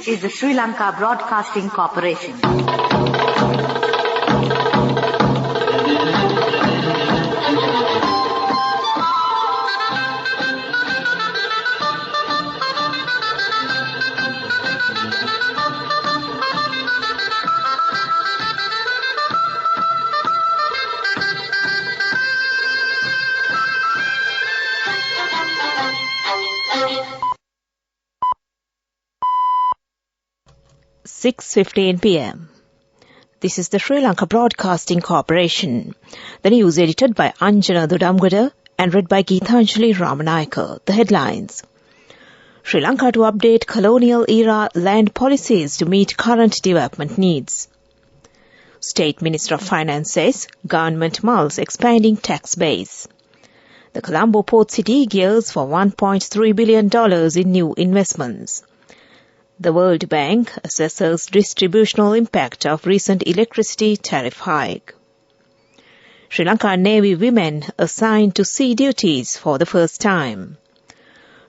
is the Sri Lanka Broadcasting Corporation. (6:15 p.m.) This is the Sri Lanka Broadcasting Corporation. The news edited by Anjana Dudamgada and read by Geethanjali Ramanayaka. The headlines. Sri Lanka to update colonial-era land policies to meet current development needs. State Minister of Finance says government mulls expanding tax base. The Colombo Port City gears for $1.3 billion in new investments. The World Bank assesses distributional impact of recent electricity tariff hike. Sri Lanka Navy women assigned to sea duties for the first time.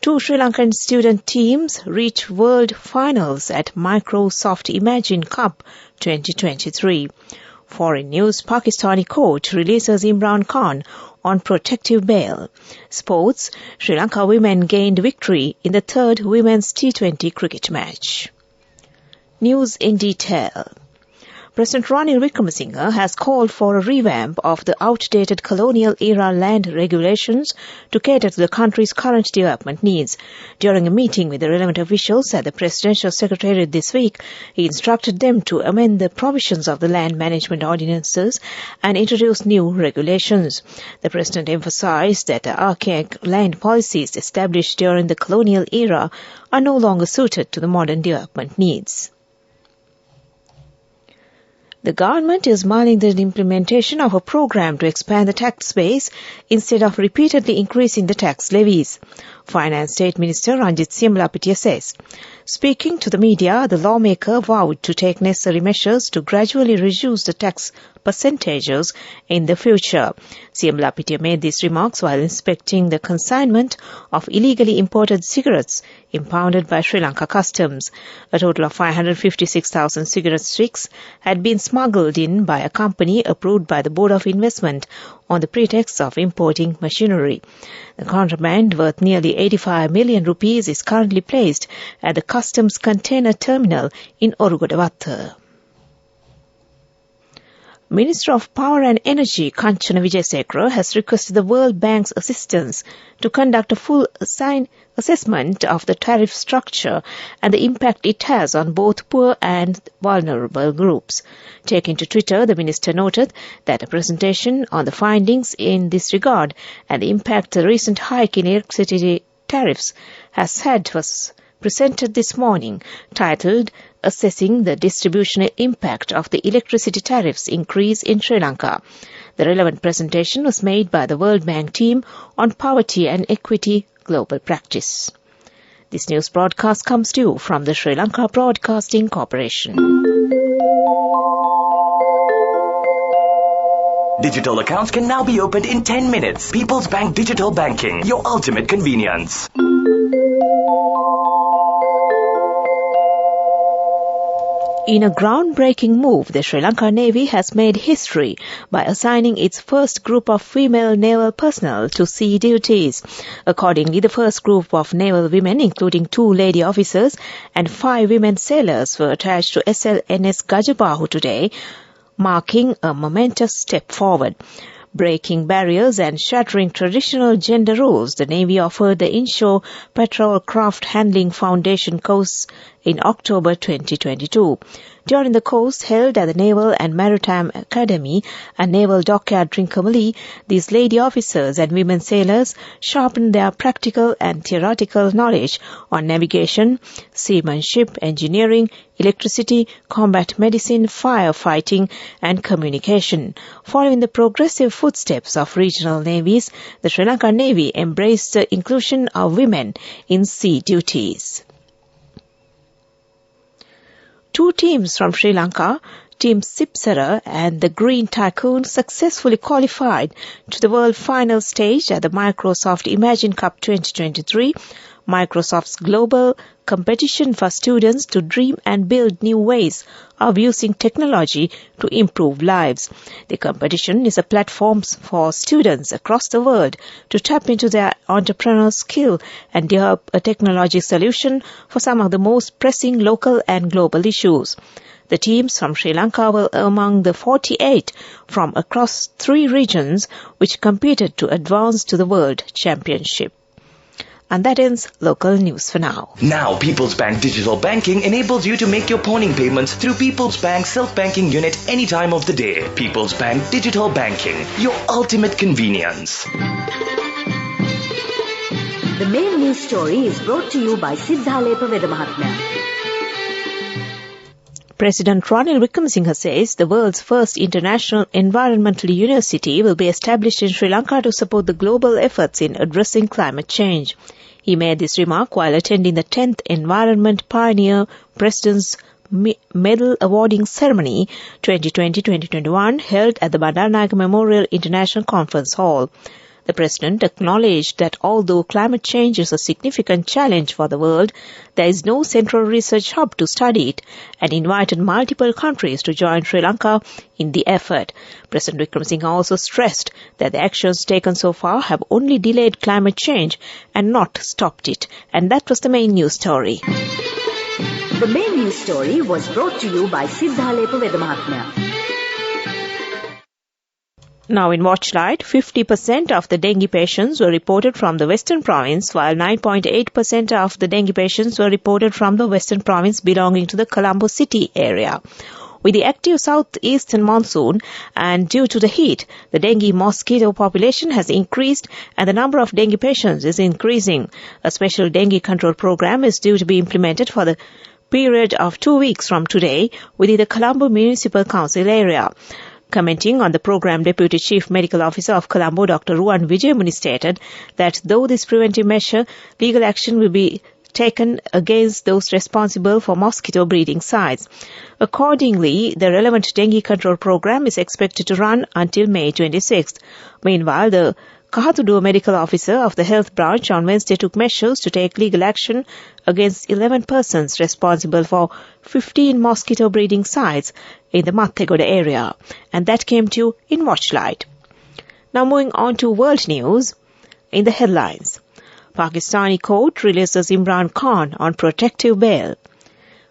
2 Sri Lankan student teams reach world finals at Microsoft Imagine Cup 2023. Foreign news: Pakistani court releases Imran Khan on protective bail. Sports: Sri Lanka women gained victory in the 3rd Women's T20 cricket match. News in detail. President Ranil Wickremesinghe has called for a revamp of the outdated colonial-era land regulations to cater to the country's current development needs. During a meeting with the relevant officials at the Presidential Secretariat this week, he instructed them to amend the provisions of the land management ordinances and introduce new regulations. The President emphasized that the archaic land policies established during the colonial era are no longer suited to the modern development needs. The government is mulling the implementation of a program to expand the tax base instead of repeatedly increasing the tax levies. Finance State Minister Ranjit Siamalapitiya says. Speaking to the media, the lawmaker vowed to take necessary measures to gradually reduce the tax percentages in the future. Siamalapitiya made these remarks while inspecting the consignment of illegally imported cigarettes impounded by Sri Lanka Customs. A total of 556,000 cigarette sticks had been smuggled in by a company approved by the Board of Investment on the pretext of importing machinery. The contraband, worth nearly 85 million rupees, is currently placed at the Customs Container Terminal in Orugodawatha. Minister of Power and Energy Kanchana Wijesekara has requested the World Bank's assistance to conduct a full assessment of the tariff structure and the impact it has on both poor and vulnerable groups. Taking to Twitter, the minister noted that a presentation on the findings in this regard and the impact the recent hike in electricity tariffs has had was presented this morning, titled Assessing the Distributional Impact of the Electricity Tariffs Increase in Sri Lanka. The relevant presentation was made by the World Bank team on Poverty and Equity Global Practice. This news broadcast comes to you from the Sri Lanka Broadcasting Corporation. Digital accounts can now be opened in 10 minutes. People's Bank Digital Banking, your ultimate convenience. In a groundbreaking move, the Sri Lanka Navy has made history by assigning its first group of female naval personnel to sea duties. Accordingly, the first group of naval women, including 2 lady officers and 5 women sailors, were attached to SLNS Gajabahu today, marking a momentous step forward. Breaking barriers and shattering traditional gender roles, the Navy offered the Inshore Patrol Craft Handling Foundation course in October 2022. During the course held at the Naval and Maritime Academy and Naval Dockyard Trincomalee, these lady officers and women sailors sharpened their practical and theoretical knowledge on navigation, seamanship, engineering, electricity, combat medicine, firefighting, and communication. Following the progressive footsteps of regional navies, the Sri Lanka Navy embraced the inclusion of women in sea duties. 2 teams from Sri Lanka, Team Sipsara and the Green Tycoon, successfully qualified to the World Final stage at the Microsoft Imagine Cup 2023 Microsoft's global competition for students to dream and build new ways of using technology to improve lives. The competition is a platform for students across the world to tap into their entrepreneurial skill and develop a technology solution for some of the most pressing local and global issues. The teams from Sri Lanka were among the 48 from across 3 regions which competed to advance to the World Championship. And that ends local news for now. Now, People's Bank Digital Banking enables you to make your pawning payments through People's Bank Self-Banking Unit any time of the day. People's Bank Digital Banking, your ultimate convenience. The main news story is brought to you by Siddhalepa Vedamahatmya. President Ranil Wickremesinghe says the world's first international environmental university will be established in Sri Lanka to support the global efforts in addressing climate change. He made this remark while attending the 10th Environment Pioneer President's Medal Awarding Ceremony 2020-2021 held at the Bandaranaike Memorial International Conference Hall. The President acknowledged that although climate change is a significant challenge for the world, there is no central research hub to study it, and invited multiple countries to join Sri Lanka in the effort. President Wickremesinghe also stressed that the actions taken so far have only delayed climate change and not stopped it. And that was the main news story. The main news story was brought to you by Siddhalepa Vedamahatmya. Now in Watchlight, 50% of the dengue patients were reported from the Western Province, while 9.8% of the dengue patients were reported from the Western Province belonging to the Colombo city area. With the active southeastern monsoon and due to the heat, the dengue mosquito population has increased and the number of dengue patients is increasing. A special dengue control program is due to be implemented for the period of 2 weeks from today within the Colombo Municipal Council area. Commenting on the program, Deputy Chief Medical Officer of Colombo, Dr. Ruwan Wijayamuni, stated that though this preventive measure, legal action will be taken against those responsible for mosquito breeding sites. Accordingly, the relevant dengue control program is expected to run until May 26th. Meanwhile, the Kahatuduwa Medical Officer of the Health Branch on Wednesday took measures to take legal action against 11 persons responsible for 15 mosquito breeding sites in the Mattegoda area. And that came to you in Watchlight. Now moving on to world news in the headlines. Pakistani court releases Imran Khan on protective bail.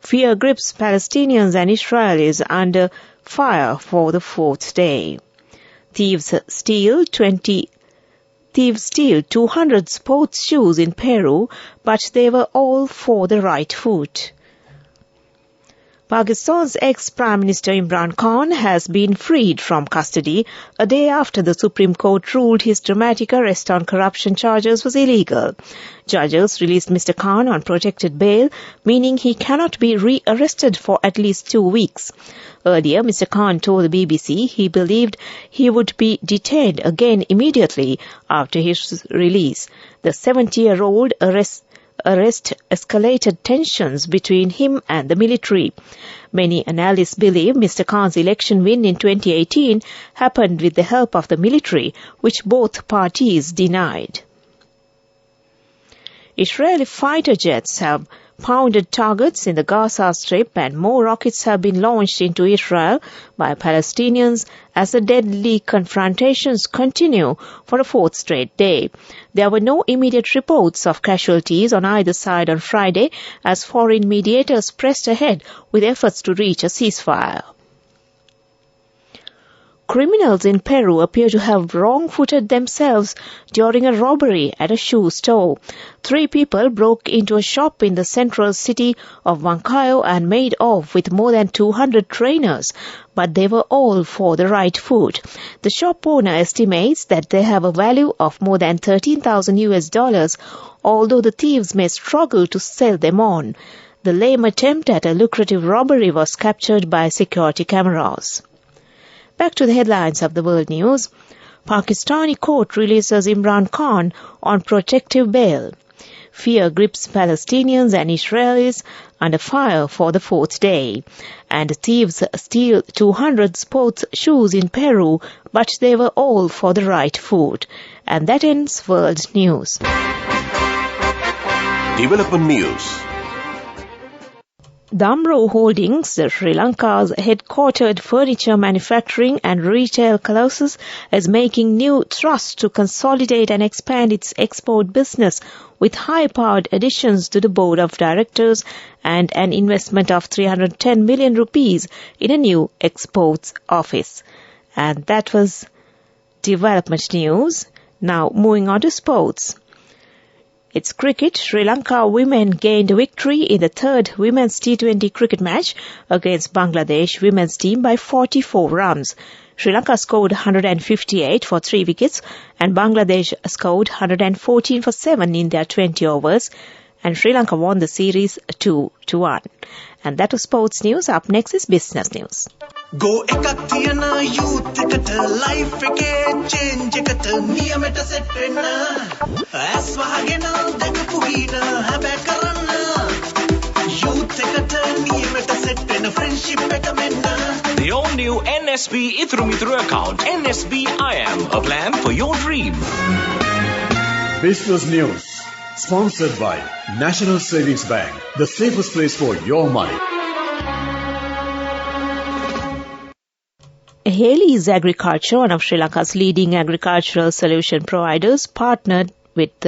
Fear grips Palestinians and Israelis under fire for the 4th day. Thieves steal 200 sports shoes in Peru, but they were all for the right foot. Pakistan's ex-Prime Minister Imran Khan has been freed from custody a day after the Supreme Court ruled his dramatic arrest on corruption charges was illegal. Judges released Mr. Khan on protected bail, meaning he cannot be re-arrested for at least 2 weeks. Earlier, Mr. Khan told the BBC he believed he would be detained again immediately after his release. The 70-year-old arrest escalated tensions between him and the military. Many analysts believe Mr. Khan's election win in 2018 happened with the help of the military, which both parties denied. Israeli fighter jets have pounded targets in the Gaza Strip and more rockets have been launched into Israel by Palestinians as the deadly confrontations continue for a 4th straight day. There were no immediate reports of casualties on either side on Friday as foreign mediators pressed ahead with efforts to reach a ceasefire. Criminals in Peru appear to have wrong-footed themselves during a robbery at a shoe store. 3 people broke into a shop in the central city of Huancayo and made off with more than 200 trainers, but they were all for the right foot. The shop owner estimates that they have a value of more than $13,000, although the thieves may struggle to sell them on. The lame attempt at a lucrative robbery was captured by security cameras. Back to the headlines of the world news. Pakistani court releases Imran Khan on protective bail. Fear grips Palestinians and Israelis under fire for the 4th day. And thieves steal 200 sports shoes in Peru, but they were all for the right foot. And that ends world news. Development News. Damro Holdings, Sri Lanka's headquartered furniture manufacturing and retail colossus, is making new thrusts to consolidate and expand its export business with high-powered additions to the board of directors and an investment of 310 million rupees in a new exports office. And that was development news. Now moving on to sports. It's cricket. Sri Lanka women gained a victory in the third women's T20 cricket match against Bangladesh women's team by 44 runs. Sri Lanka scored 158 for 3 wickets and Bangladesh scored 114 for 7 in their 20 overs, and Sri Lanka won the series 2-1. And that was sports news. Up next is business news. Go ekak thiyana youth eකට life එකේ change එකට නියමෙට set වෙන්න ඇස් වහගෙන දැකපු හින හැබැ කරන්න youth එකට නියමෙට set වෙන්න friendship එක මෙන්න. The all-new NSB Ithru Mithru account, NSB IM, a plan for your dream. Business News, sponsored by National Savings Bank, the safest place for your money. Haley's Agriculture, one of Sri Lanka's leading agricultural solution providers, partnered with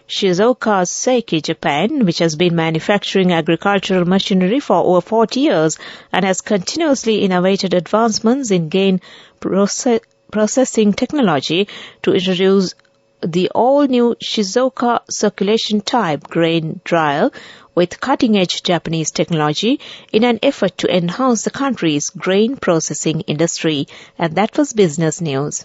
Shizuoka Seiki Japan, which has been manufacturing agricultural machinery for over 40 years and has continuously innovated advancements in grain processing technology to introduce the all-new Shizuoka circulation type grain dryer with cutting-edge Japanese technology in an effort to enhance the country's grain processing industry. And that was business news.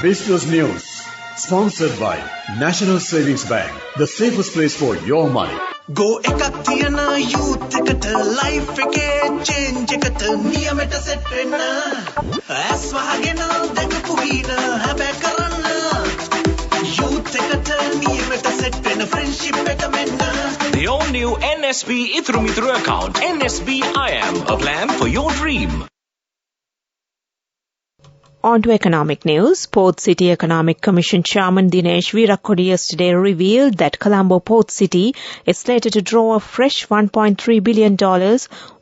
Business News, sponsored by National Savings Bank, the safest place for your money. Go ekak thiyana youth එකට life එකේ change එකට නියමෙට set වෙන්න ඇස් වහගෙන දැකපු හින හැබැ කරන්න youth එකට නියමෙට set වෙන්න friendship එක මෙන්න. The all-new NSB Ithru Mithru account, NSB IM, a plan for your dream. On to economic news. Port City Economic Commission Chairman Dinesh Veerakodi yesterday revealed that Colombo Port City is slated to draw a fresh $1.3 billion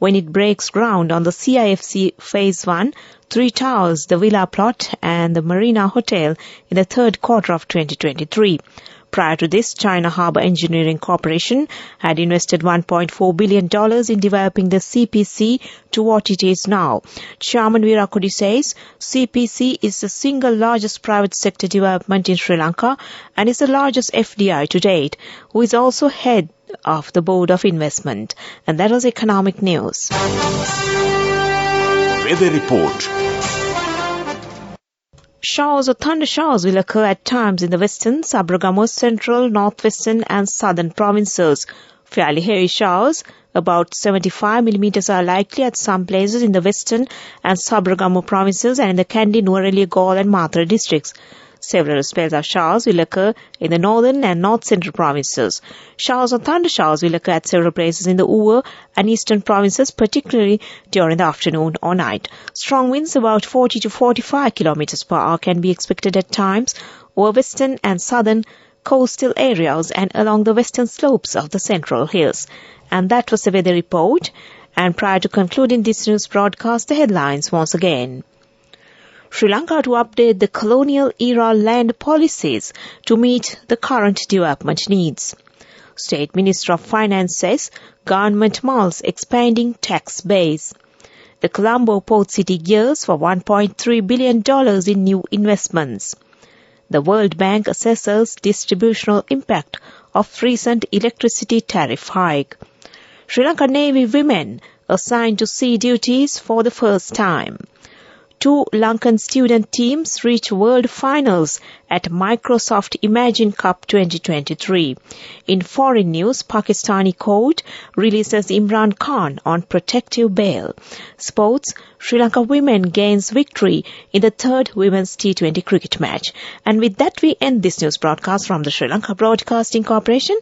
when it breaks ground on the CIFC Phase 1, 3 towers, the villa plot and the Marina Hotel in the third quarter of 2023. Prior to this, China Harbour Engineering Corporation had invested $1.4 billion in developing the CPC to what it is now. Chairman Veerakodi says CPC is the single largest private sector development in Sri Lanka and is the largest FDI to date, who is also head of the Board of Investment. And that was economic news. Weather report. Showers or thunder showers will occur at times in the western, Sabragamo, central, northwestern and southern provinces. Fairly heavy showers, about 75 millimeters, are likely at some places in the western and Sabragamo provinces and in the Kandy, Nuwara, Galle and Mathura districts. Several spells of showers will occur in the northern and north-central provinces. Showers or thunder showers will occur at several places in the Uva and eastern provinces, particularly during the afternoon or night. Strong winds about 40 to 45 kilometers per hour can be expected at times over western and southern coastal areas and along the western slopes of the central hills. And that was the weather report. And prior to concluding this news broadcast, the headlines once again. Sri Lanka to update the colonial-era land policies to meet the current development needs. State Minister of Finance says government mulls expanding tax base. The Colombo Port City gears for $1.3 billion in new investments. The World Bank assesses distributional impact of recent electricity tariff hike. Sri Lanka Navy women assigned to sea duties for the first time. 2 Lankan student teams reach world finals at Microsoft Imagine Cup 2023. In foreign news, Pakistani court releases Imran Khan on protective bail. Sports, Sri Lanka women gains victory in the third women's T20 cricket match. And with that, we end this news broadcast from the Sri Lanka Broadcasting Corporation.